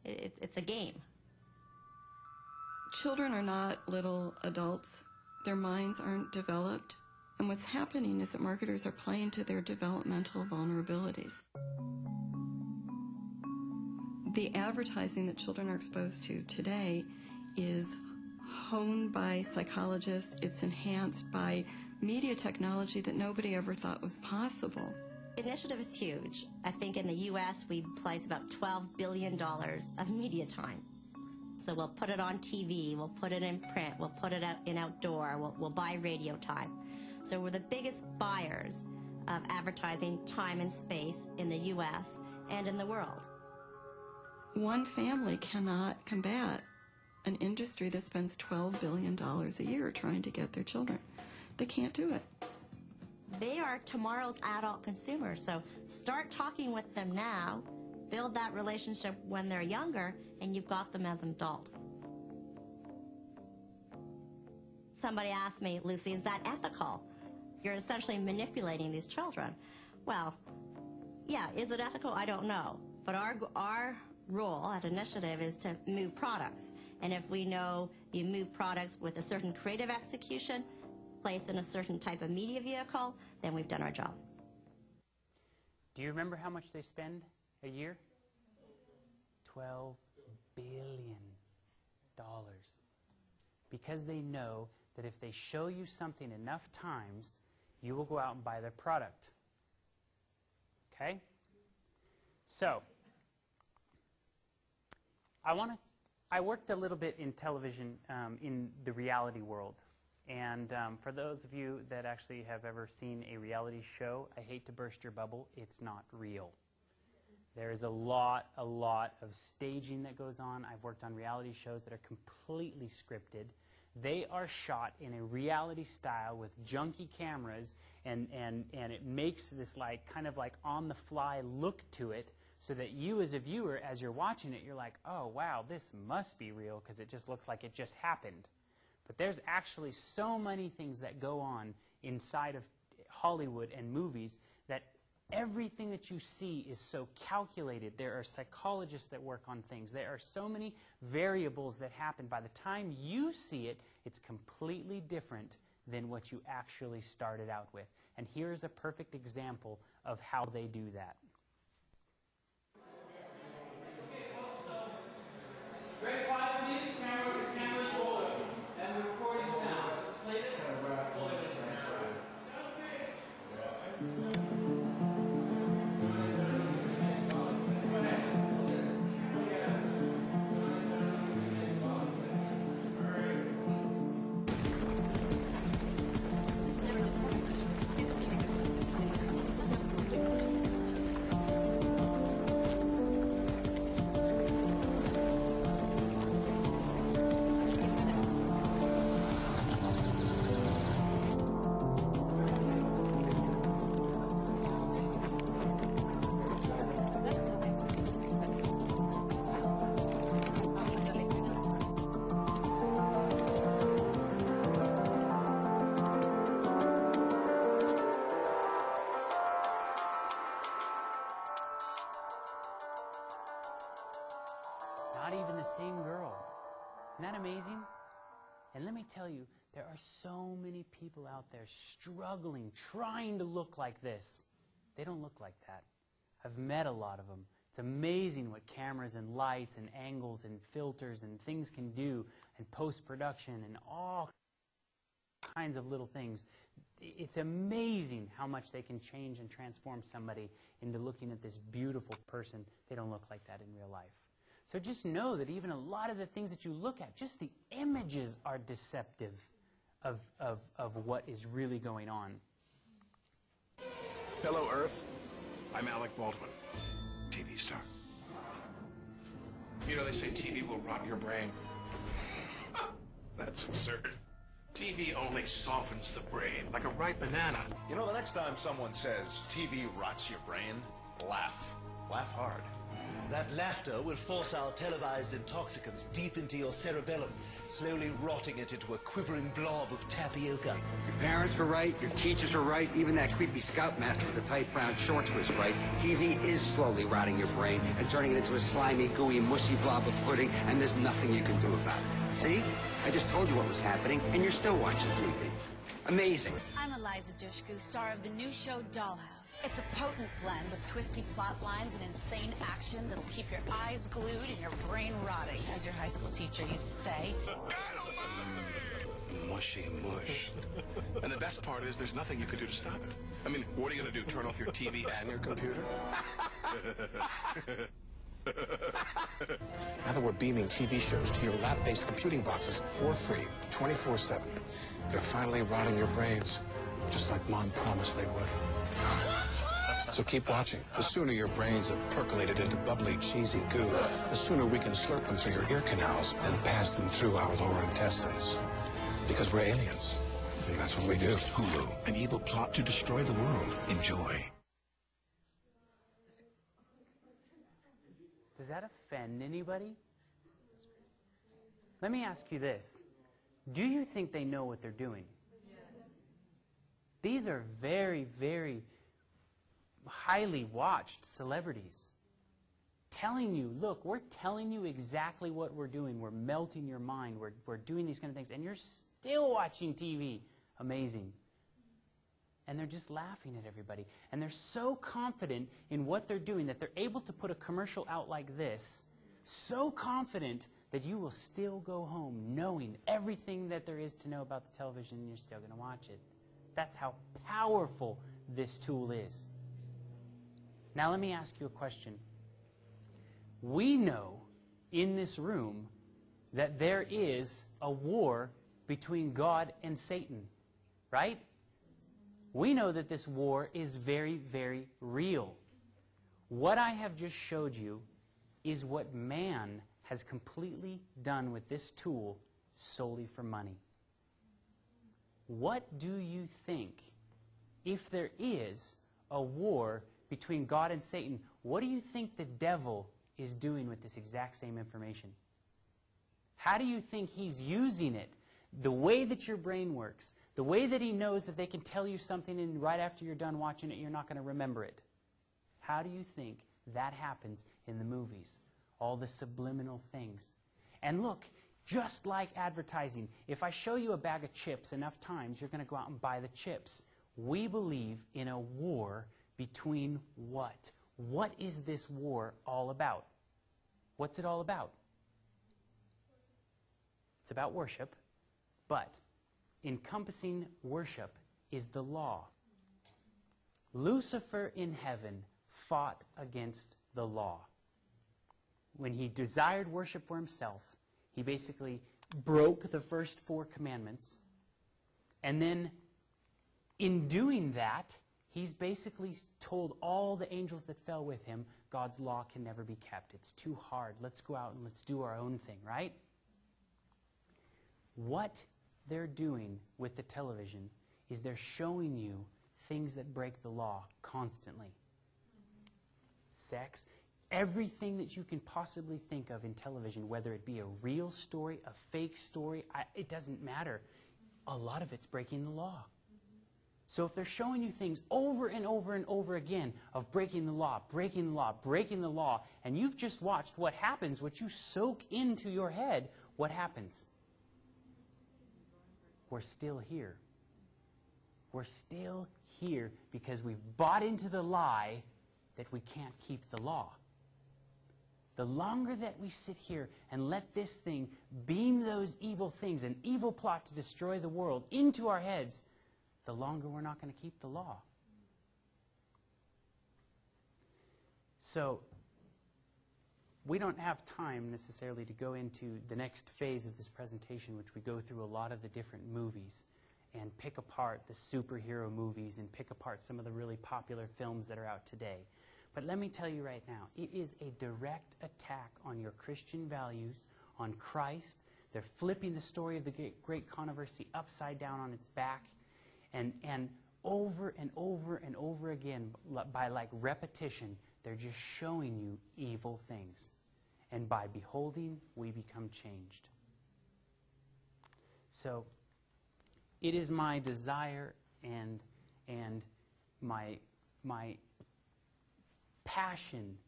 It's a game. Children are not little adults. Their minds aren't developed. And what's happening is that marketers are playing to their developmental vulnerabilities. The advertising that children are exposed to today is honed by psychologists. It's enhanced by media technology that nobody ever thought was possible. Initiative is huge. I think in the U.S. we place about $12 billion of media time. So we'll put it on TV, we'll put it in print, we'll put it out in outdoor, we'll buy radio time. So we're the biggest buyers of advertising time and space in the U.S. and in the world. One family cannot combat an industry that spends $12 billion a year trying to get their children. They can't do it. They are tomorrow's adult consumers, so start talking with them now, build that relationship when they're younger, and you've got them as an adult. Somebody asked me, Lucy, is that ethical? You're essentially manipulating these children. Well, yeah, is it ethical? I don't know. But our role at Initiative is to move products. And if we know you move products with a certain creative execution, placed in a certain type of media vehicle, then we've done our job. Do you remember how much they spend a year? $12 billion. Because they know that if they show you something enough times, you will go out and buy their product. Okay? So, I worked a little bit in television in the reality world. And for those of you that actually have ever seen a reality show, I hate to burst your bubble, it's not real. There's a lot of staging that goes on. I've worked on reality shows that are completely scripted. They are shot in a reality style with junky cameras, and it makes this kind of on-the-fly look to it, so that you as a viewer, as you're watching it, you're like, oh, wow, this must be real, because it just looks like it just happened. But there's actually so many things that go on inside of Hollywood and movies that everything that you see is so calculated. There are psychologists that work on things. There are so many variables that happen. By the time you see it, it's completely different than what you actually started out with. And here's a perfect example of how they do that. Very quiet, please. Camera's rolling. And we're recording sound. Slated. Not even the same girl. Isn't that amazing? And let me tell you, there are so many people out there struggling, trying to look like this. They don't look like that. I've met a lot of them. It's amazing what cameras and lights and angles and filters and things can do, and post-production and all kinds of little things. It's amazing how much they can change and transform somebody into looking at this beautiful person. They don't look like that in real life. So just know that even a lot of the things that you look at, just the images are deceptive of what is really going on. Hello, Earth. I'm Alec Baldwin, TV star. You know, they say TV will rot your brain. That's absurd. TV only softens the brain, like a ripe banana. You know, the next time someone says TV rots your brain, laugh. Laugh hard. That laughter will force our televised intoxicants deep into your cerebellum, slowly rotting it into a quivering blob of tapioca. Your parents were right, your teachers were right, even that creepy scoutmaster with the tight brown shorts was right. TV is slowly rotting your brain and turning it into a slimy, gooey, mushy blob of pudding, and there's nothing you can do about it. See? I just told you what was happening, and you're still watching TV. Amazing. I'm Eliza Dushku, star of the new show Dollhouse. It's a potent blend of twisty plot lines and insane action that'll keep your eyes glued and your brain rotting, as your high school teacher used to say. Mushy mush. And the best part is there's nothing you can do to stop it. I mean, what are you going to do, turn off your TV and your computer? Now that we're beaming TV shows to your lab-based computing boxes for free, 24/7, they're finally rotting your brains, just like Mom promised they would. So keep watching. The sooner your brains have percolated into bubbly, cheesy goo, the sooner we can slurp them through your ear canals and pass them through our lower intestines. Because we're aliens, and that's what we do. Hulu, an evil plot to destroy the world. Enjoy. Does that offend anybody? Let me ask you this. Do you think they know what they're doing? Yes. These are very, very highly watched celebrities telling you, look, we're telling you exactly what we're doing. We're melting your mind. We're doing these kind of things. And you're still watching TV. Amazing. And they're just laughing at everybody. And they're so confident in what they're doing that they're able to put a commercial out like this, so confident that you will still go home knowing everything that there is to know about the television and you're still going to watch it. That's how powerful this tool is. Now let me ask you a question. We know in this room that there is a war between God and Satan, right? We know that this war is very, very real. What I have just showed you is what man has completely done with this tool solely for money. What do you think, if there is a war between God and Satan, what do you think the devil is doing with this exact same information? How do you think he's using it? The way that your brain works, the way that he knows that they can tell you something and right after you're done watching it, you're not going to remember it. How do you think that happens in the movies? All the subliminal things. And look, just like advertising, if I show you a bag of chips enough times, you're going to go out and buy the chips. We believe in a war between what? What is this war all about? What's it all about? It's about worship, but encompassing worship is the law. Lucifer in heaven fought against the law. When he desired worship for himself, he basically broke the first 4 commandments. And then in doing that, he's basically told all the angels that fell with him, God's law can never be kept. It's too hard. Let's go out and let's do our own thing, right? What they're doing with the television is they're showing you things that break the law constantly. Sex, everything that you can possibly think of in television, whether it be a real story, a fake story, it doesn't matter. A lot of it's breaking the law. So if they're showing you things over and over and over again of breaking the law, breaking the law, breaking the law, and you've just watched what happens, what you soak into your head, what happens? We're still here. We're still here because we've bought into the lie that we can't keep the law. The longer that we sit here and let this thing beam those evil things, an evil plot to destroy the world, into our heads, the longer we're not going to keep the law. So, we don't have time necessarily to go into the next phase of this presentation, which we go through a lot of the different movies and pick apart the superhero movies and pick apart some of the really popular films that are out today. But let me tell you right now, it is a direct attack on your Christian values, on Christ. They're flipping the story of the great controversy upside down on its back. And over and over and over again, by like repetition, They're just showing you evil things. And by beholding, we become changed. So, it is my desire and my passion